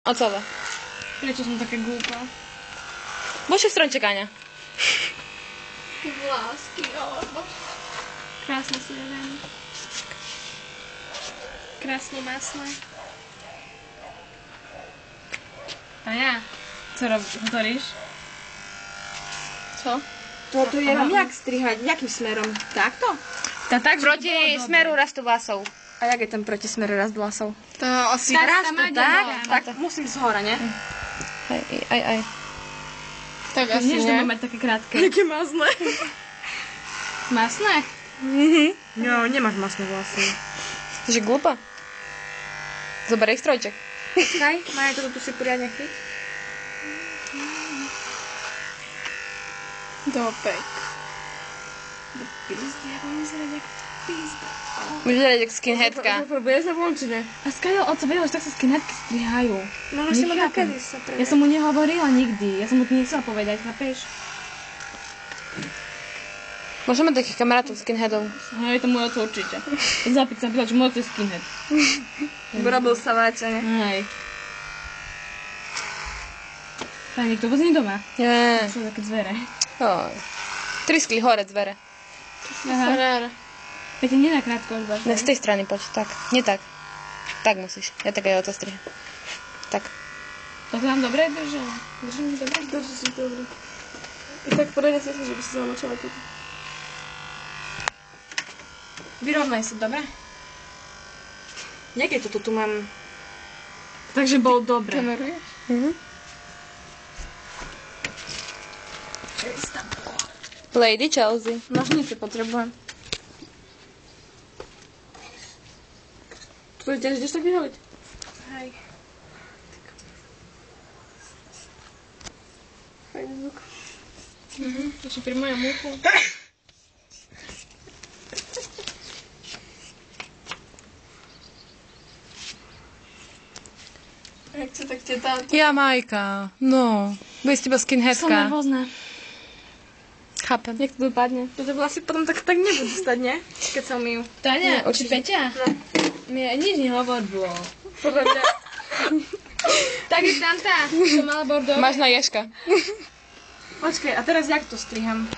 A celé. Prečo som taká glúpa? Bože stromček, Aňa. Vlásky, alebo... Krásne si neviem. Krásne masné. A ja? Co hovoríš? Co? Toto je vám jak strihať? Jakým smerom? Takto? Tak Proti smeru rastu vlasov. A jak je ten protismer rast vlasov? To asi... Rastu, tak musím z hora, ne? Aj. Tak asi Než nie. mať také krátke. Jaké masné. Masné? No, nemáš masné vlasy. Že glúpa. Zober ich strojček. Počkaj, Maja, toto tu si poriadne chyť. Dopek. Pizdy, ja mám vyzerať ako pizda. Môžeš vyzerať ako skinheadka. Bude sa vončiť, ne? A skáďal oco vedel, že tak sa skinheadky strihajú. No, už si ma nakedy sa Ja som mu nehovorila nikdy. Ja som mu to nechcela povedať, chápeš? Môžeme takých kamarátov skinheadov. Hej, to môj oco určite. Zapiť sa pýtať, že môj oco je skinhead. Robil sa váča, ne? Hej. Tak niekto vôbec nie doma. Nie. Sú také zvere. Oj. Triskli hore zvere. Aha. Peťa, nie na krátko odbaž. Ne, z tej strany poď. Tak. Nie tak. Tak musíš. Ja tak aj oco striha. Tak. Tak nám dobre držal. Držím dobre. Drží si dobre. I tak poriadne si myslím, že by si sa namočala toto. Vyrovnaj sa, dobre? Niekde toto tu mám... Takže bol dobre. Kameruješ? Mhm. Lady Chelsea. Nožnice potrebujem. Tu tiež ideš tak vyholiť? Hej. Fajný zvuk. Ešte pri mojom uchu. Jak chce, tak teta... Ja, Majka. No. Bude z teba Som skinheadka. nervózna. Chápem. Jak to dopadne? Toto vlasy potom tak nebudú stať, nie? Keď sa umýjú. Tania, či určite. Peťa? No. Mi nič nehovorilo. Podľa mňa... Takže tanta, to mala bordové. Máš na Ježka. Počkej, a teraz jak to striham?